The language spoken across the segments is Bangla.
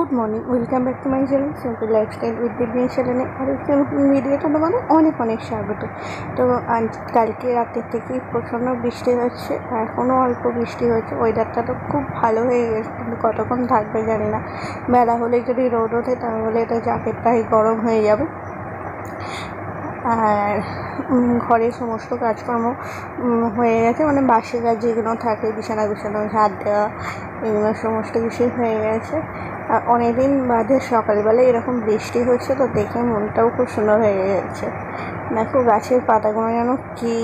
Good morning, welcome back to my channel simple lifestyle with Divya চ্যানেলে আরেকটি নতুন ভিডিওতে তোমাদের অনেক অনেক স্বাগত। তো আজ কালকে রাতের থেকেই প্রচণ্ড বৃষ্টি হচ্ছে, এখনও অল্প বৃষ্টি হচ্ছে। ওয়েদারটা তো খুব ভালো হয়ে গেছে, কিন্তু কতক্ষণ থাকবে জানি না। বেলা হলে যদি রোদ ওঠে তাহলে তো জ্যাকেটটাই গরম হয়ে যাবে। আর ঘরের সমস্ত কাজকর্ম হয়ে গেছে, মানে বাসি কাজ যেগুলো থাকে, বিছানা ঝাড় দেওয়া, এগুলো সমস্ত কিছুই হয়ে গেছে। আর অনেকদিন বাদে সকালবেলা এরকম বৃষ্টি হচ্ছে, তো দেখে মনটাও খুব সুন্দর হয়ে গেছে। দেখো গাছের পাতাগুলো যেন কী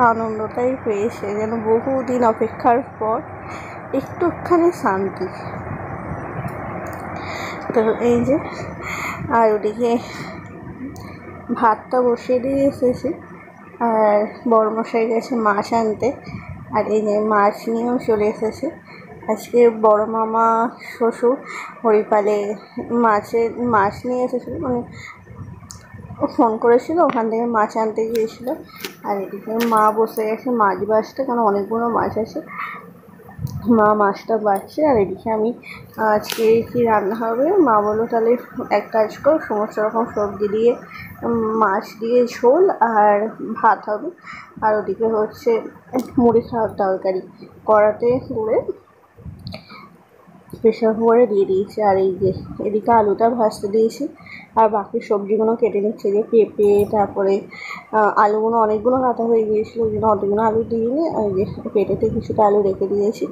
আনন্দটাই পেয়েছে, যেন বহুদিন অপেক্ষার পর একটুখানি শান্তি। তো এই যে, আর ওদিকে ভাতটা বসিয়ে দিয়ে এসেছি, আর বড়মশাই গেছে মাছ আনতে, আর এই যে মাছ নিয়েও চলে এসেছে। আজকে বড় মামা শ্বশুর হরিপালে মাছ নিয়ে এসেছিলো, মানে ফোন করেছিল, ওখান থেকে মাছ আনতে গিয়েছিলো। আর এদিকে মা বসে গেছে মাছ বাছতে, কারণ অনেকগুলো মাছ আছে, মা মাছটা বাছছে। আর এদিকে আমি আজকে কি রান্না হবে, মা বললো তাহলে এক কাজ কর, সমস্ত রকম সবজি দিয়ে মাছ দিয়ে ঝোল আর ভাত হবে। আর ওদিকে হচ্ছে মুড়ি খাওয়ার তরকারি কড়াতে করে প্রেশার কুকারে দিয়ে দিয়েছি। আর এই যে এদিকে আলুটা ভাজতে দিয়েছি, আর বাকি সবজিগুলো কেটে নিচ্ছে। যে পেঁপে, তারপরে আলুগুলো অনেকগুলো কাটা হয়ে গিয়েছিলো, ওই জন্য অতগুলো আলু দিইনি। আর যে পেটেতে কিছুটা আলু রেখে দিয়েছি,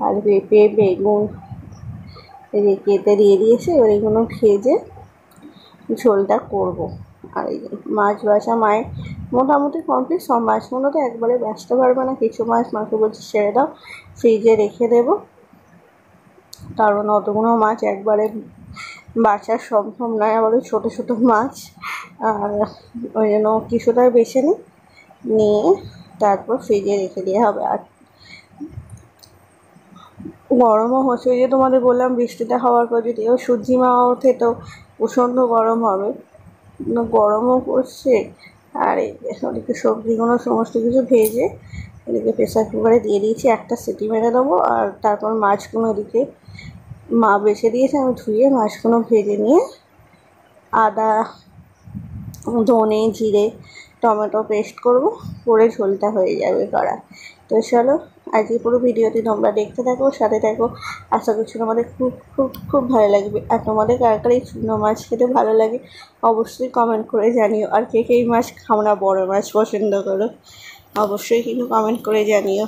আর পেঁপে বেগুন কেটে দিয়ে দিয়েছি। এবার এগুলো ভেজে ঝোলটা করব। আর এই মাছ বাছা মায়ের মোটামুটি কমপ্লিট। সব মাছগুলো তো একবারে বাছতে পারবে না, কিছু মাছ মাকে বলছি ছেড়ে দাও, ফ্রিজে রেখে দেবো, কারণ অতগুলো মাছ একবারে বাছা সম্ভব নয়, আবার ছোটো ছোটো মাছ। আর ওই জন্য কিছুটা বেছে নিয়ে তারপর ফ্রিজে রেখে দেওয়া হবে। আর গরমও হচ্ছে, ওই যে তোমাদের বললাম বৃষ্টিটা হওয়ার পর যদি সূর্যি মা ওঠে তো প্রচণ্ড গরম হবে, গরমও করছে। আর ওদিকে সবজিগুলো সমস্ত কিছু ভেজে এদিকে প্রেসার কুকারে দিয়ে দিয়েছি, একটা সিটি মেরে দেবো। আর তারপর মাছগুলো এদিকে মা বেছে দিয়েছে, আমি ধুয়ে মাছগুলো ভেজে নিয়ে আদা, ধনে, জিরে, টমেটো পেস্ট করে ঝোলটা হয়ে যাবে করা। তো চলো আজকে পুরো ভিডিওটি তোমরা দেখতে থাকো, সাথে থাকো। আশা করছি তোমাদের খুব খুব খুব ভালো লাগবে। আর তোমাদের কার কার এই চুনো মাছ খেতে ভালো লাগে অবশ্যই কমেন্ট করে জানিও। আর কে কে এই মাছ খাও না, বড় মাছ পছন্দ করো, অবশ্যই কিন্তু কমেন্ট করে জানিও।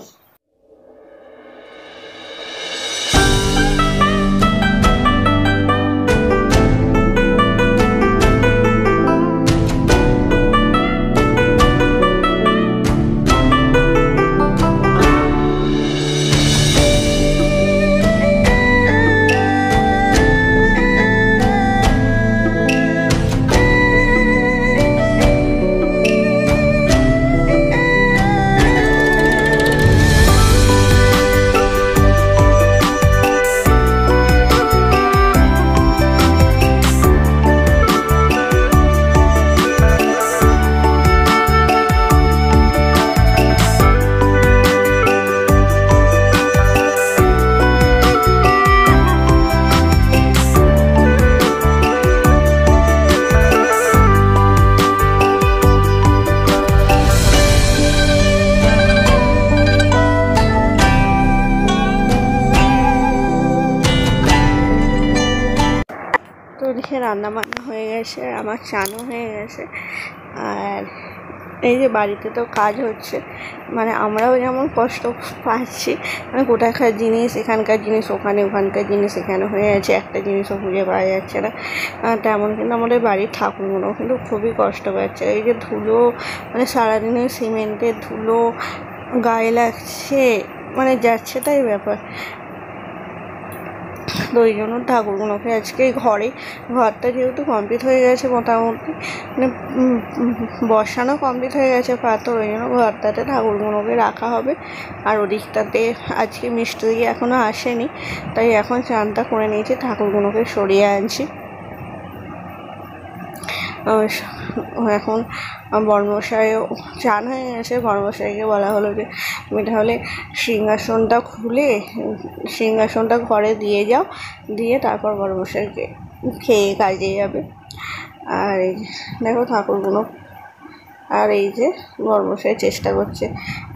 তো ওদিকে রান্নাবান্না হয়ে গেছে, আমার চানও হয়ে গেছে। আর এই যে বাড়িতে তো কাজ হচ্ছে, মানে আমরাও যেমন কষ্ট পাচ্ছি, মানে কোথাকার জিনিস এখানকার জিনিস ওখানে, ওখানকার জিনিস এখানে হয়ে যাচ্ছে, একটা জিনিসও খুঁজে পাওয়া যাচ্ছে না, তেমন কিন্তু আমাদের বাড়ির ঠাকুরগুলো কিন্তু খুবই কষ্ট পাচ্ছে। এই যে ধুলো, মানে সারাদিনের সিমেন্টের ধুলো গায়ে লাগছে, মানে যাচ্ছে তাই ব্যাপার। তো ওই জন্য ঠাকুরগুলোকে আজকে ঘরটা যেহেতু কমপ্লিট হয়ে গেছে মোটামুটি, মানে বসানো কমপ্লিট হয়ে গেছে পাথর, ওই জন্য ঘরটাতে ঠাকুরগুলোকে রাখা হবে। আর ওদিকটাতে আজকে মিস্ত্রি এখনও আসেনি, তাই এখন চানটা করে নিয়েছি, ঠাকুরগুলোকে সরিয়ে আনছি। এখন বর্মশাইও চান হয়ে গেছে। বর্মশাইকে বলা হলো যে তুমি তাহলে সিংহাসনটা খুলে সিংহাসনটা ঘরে দিয়ে যাও, দিয়ে তারপর বর্মশাইকে খেয়ে কাজে যাবে। আর এই দেখো ঠাকুরগুলো, আর এই যে বর্মশাই চেষ্টা করছে।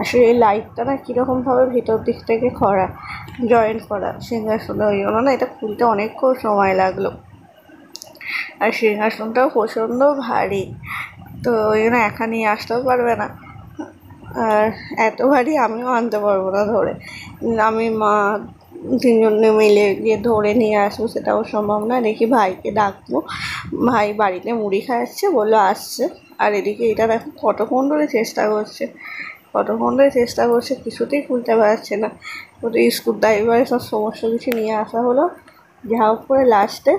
আসলে এই লাইটটা না কীরকমভাবে ভিতর দিক থেকে জয়েন্ট করা সিংহাসনে, ওই জন্য না এটা খুলতে অনেকক্ষণ সময় লাগলো। আর সিংহাসনটাও প্রচণ্ড ভারী, তো ওই জন্য একা নিয়ে আসতেও পারবে না। আর এত ভারী আমিও আনতে পারবো না ধরে, আমি মা তিনজনে মিলে গিয়ে ধরে নিয়ে আসবো সেটাও সম্ভব না। দেখি ভাইকে ডাকবো, ভাই বাড়িতে মুড়ি খাওয়াচ্ছে, বললো আসছে। আর এদিকে এটা দেখো কতক্ষণ ধরে চেষ্টা করছে, কিছুতেই খুলতে পারছে না। ওদের স্ক্রু ড্রাইভার সব সমস্ত কিছু নিয়ে আসা হলো, যা হোক করে লাস্টে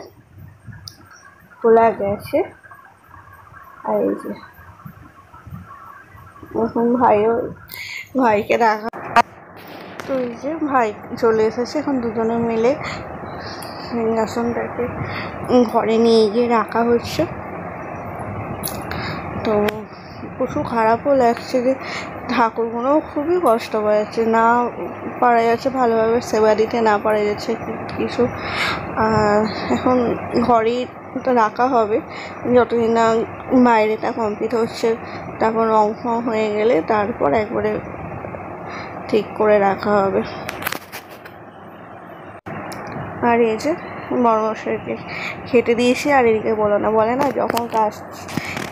খোলা গেছে। আর এই যে এখন ভাইকে রাখা, তো এই যে ভাই চলে এসেছে। এখন দুজনে মিলে সিংহাসনটাকে ঘরে নিয়ে গিয়ে রাখা হচ্ছে। তো প্রচুর খারাপও লাগছে যে ঠাকুরগুলোও খুবই কষ্ট পাচ্ছে, না পারা যাচ্ছে ভালোভাবে সেবা দিতে, না পারা যাচ্ছে কিছু। এখন ঘরেই রাখা হবে যতদিন না বাইরেটা কমপ্লিট হচ্ছে, তারপর রং ফং হয়ে গেলে তারপর একবারে ঠিক করে রাখা হবে। আর এই যে বড়মশাইকে খেতে দিয়েছি। আর এদিকে বলে না যখন কাজ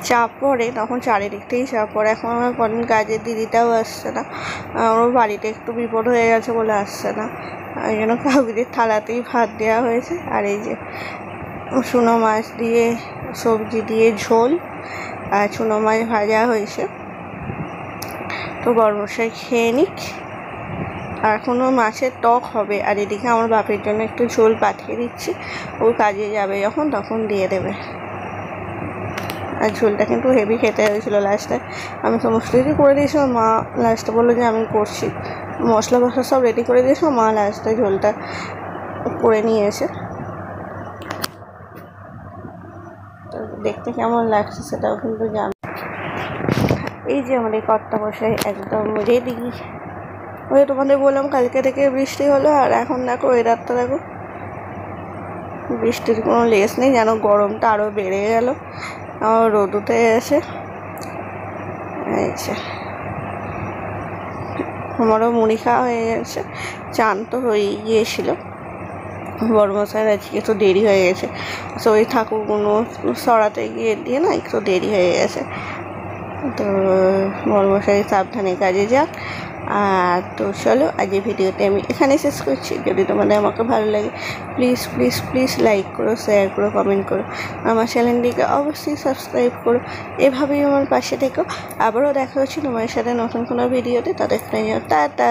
চাপ পড়ে তখন চারিদিক থেকেই চাপ পড়ে। এখন আমার কদিন কাজের দিদিটাও আসছে না, ওর বাড়িতে একটু বিপদ হয়ে গেছে বলে আসছে না, ওই জন্য কাউকে থালাতেই ভাত দেওয়া হয়েছে। আর এই যে চুনো মাছ দিয়ে সবজি দিয়ে ঝোল আর চুনো মাছ ভাজা হয়েছে। তো বড়মশাই খেয়ে নিক, আর এখনও মাছের টক হবে। আর এদিকে আমার বাপের জন্য একটু ঝোল পাঠিয়ে দিচ্ছি, ও কাজে যাবে যখন তখন দিয়ে দেবে। আর ঝোলটা কিন্তু হেভি খেতে হয়েছিলো লাস্টে, আমি সমস্ত কিছু করে দিয়েছিলাম, মা লাস্টে বললো যে আমি করছি, মশলা ফসলা সব রেডি করে দিয়েছিলাম, মা লাস্টে ঝোলটা করে নিয়ে এসে। তো দেখতে কেমন লাগছে সেটাও কিন্তু জান। এই যে আমাদের কর্তা মশাই একদম রেডি। ওই তোমাদের বললাম কালকে থেকে বৃষ্টি হলো, আর এখন দেখো ওয়েদারটা দেখো, বৃষ্টির কোনো লেস নেই, যেন গরমটা আরও বেড়ে গেল, রোদ উঠে গেছে। আমারও মুড়ি খাওয়া হয়ে গেছে, চান তো হয়ে গিয়েছিলো। বড়মশাইয়ের আজকে একটু দেরি হয়ে গেছে, তো ওই ঠাকুরগুলো সরাতে দিয়ে না একটু দেরি হয়ে গেছে। তো বড়মশাই সাবধানে কাজে যাক। আর তো চলো আজ এই ভিডিওতে আমি এখানে শেষ করছি। যদি তোমাদের আমাকে ভালো লাগে প্লিজ প্লিজ প্লিজ লাইক করো, শেয়ার করো, কমেন্ট করো, আমার চ্যানেলটিকে অবশ্যই সাবস্ক্রাইব করো। এভাবেই আমার পাশে থেকো। আবারও দেখা হচ্ছে তোমার সাথে নতুন কোনো ভিডিওতে, তাদের টাটা।